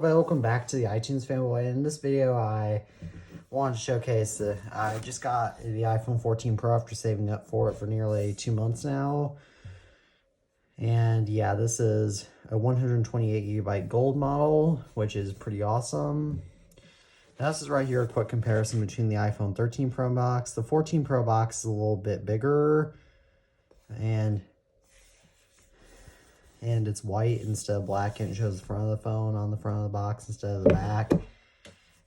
Welcome back to the iTunes Fanboy. In this video, I wanted to showcase that I just got the iPhone 14 Pro after saving up for it for nearly 2 months now. And yeah, this is a 128GB gold model, which is pretty awesome. Now, this is right here a quick comparison between the iPhone 13 Pro box. The 14 Pro box is a little bit bigger, and it's white instead of black, and it shows the front of the phone on the front of the box instead of the back.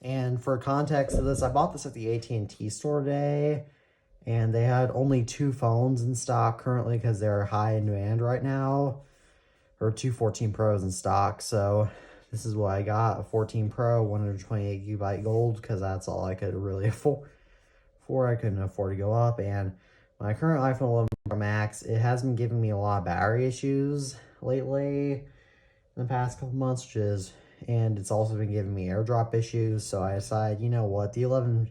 And for context of this, I bought this at the AT&T store today, and they had only 2 phones in stock currently because they're high in demand right now, or 2 14 Pros in stock. So this is what I got: a 14 Pro, 128GB gold, because that's all I could really afford. I couldn't afford to go up. And my current iPhone 11 Pro Max, it has been giving me a lot of battery issues lately in the past couple months, and it's also been giving me AirDrop issues. So I decided, you know what, the 11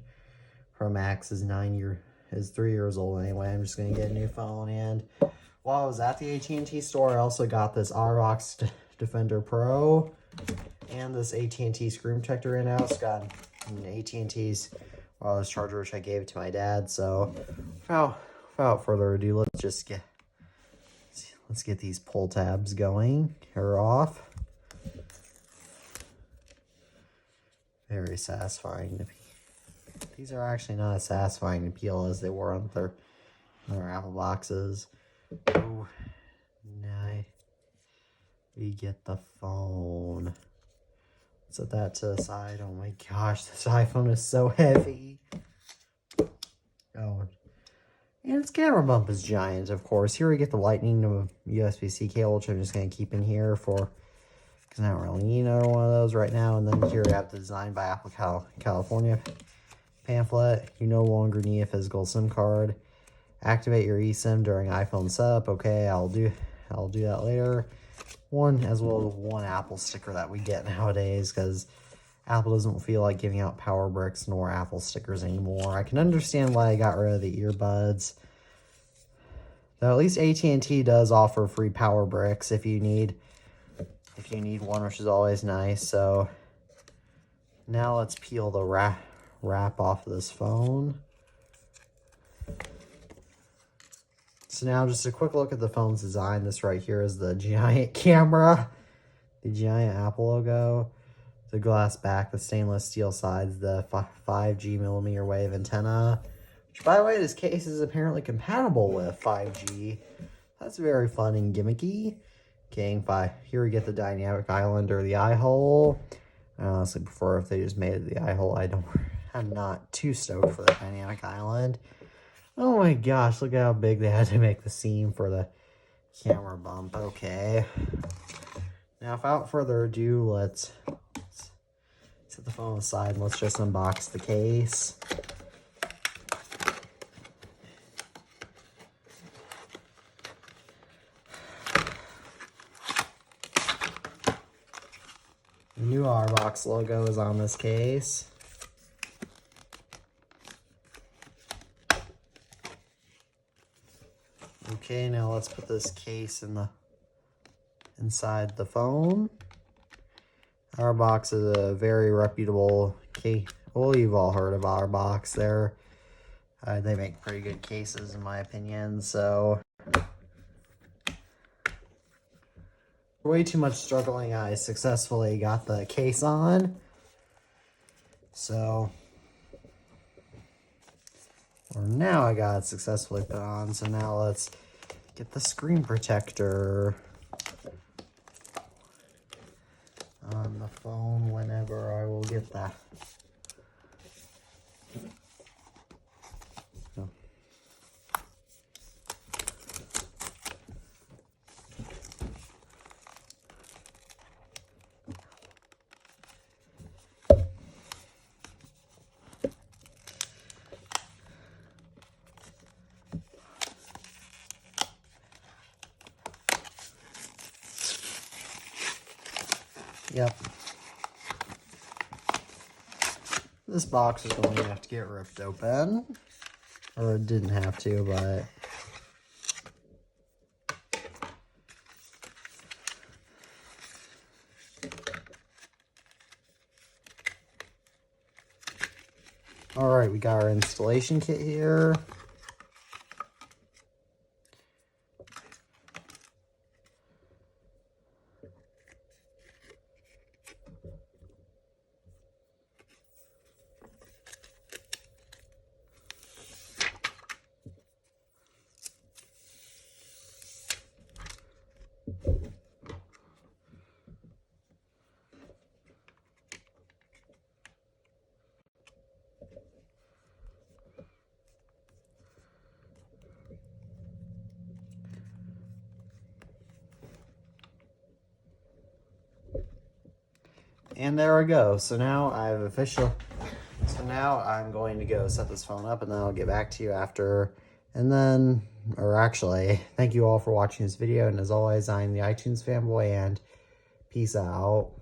Pro Max is 3 years old anyway. I'm just gonna get a new phone. And while I was at the AT&T store, I also got this OtterBox Defender Pro and this AT&T screen protector in house. Got an AT&T's wireless charger, which I gave to my dad. So without further ado, let's get these pull tabs going or off. Very satisfying to peel. These are actually not as satisfying to peel as they were on their Apple boxes. Oh, now we get the phone. Set that to the side. Oh my gosh, this iPhone is so heavy. Oh, and its camera bump is giant, of course. Here we get the lightning to USB-C cable, which I'm just going to keep in here because I don't really need another one of those right now. And then here we have the Design by Apple California pamphlet. You no longer need a physical SIM card. Activate your eSIM during iPhone setup. Okay, I'll do that later. As well as one Apple sticker that we get nowadays, because Apple doesn't feel like giving out power bricks nor Apple stickers anymore. I can understand why I got rid of the earbuds, though at least AT&T does offer free power bricks if you need one, which is always nice. So now let's peel the wrap off of this phone. So now just a quick look at the phone's design. This right here is the giant camera, the giant Apple logo, the glass back, the stainless steel sides, the 5G millimeter wave antenna, which, by the way, this case is apparently compatible with 5G. That's very fun and gimmicky. Okay, here we get the dynamic island or the eye hole. I honestly prefer if they just made it the eye hole. I'm not too stoked for the dynamic island. Oh my gosh, look at how big they had to make the seam for the camera bump. Okay. Now, without further ado, let's set the phone aside and let's just unbox the case. The new OtterBox logo is on this case. Okay, now let's put this case inside the phone. OtterBox is a very reputable case. Well, you've all heard of OtterBox. They make pretty good cases, in my opinion. So, way too much struggling, I successfully got the case on. Now I got it successfully put on. So now let's get the screen protector on the phone whenever I will get that. Oh. Yep. This box is going to have to get ripped open. Or it didn't have to, but All right, we got our installation kit here. And there we go. So now I'm going to go set this phone up, and then I'll get back to you after. And then, or actually, thank you all for watching this video. And as always, I'm the iTunes fanboy, and peace out.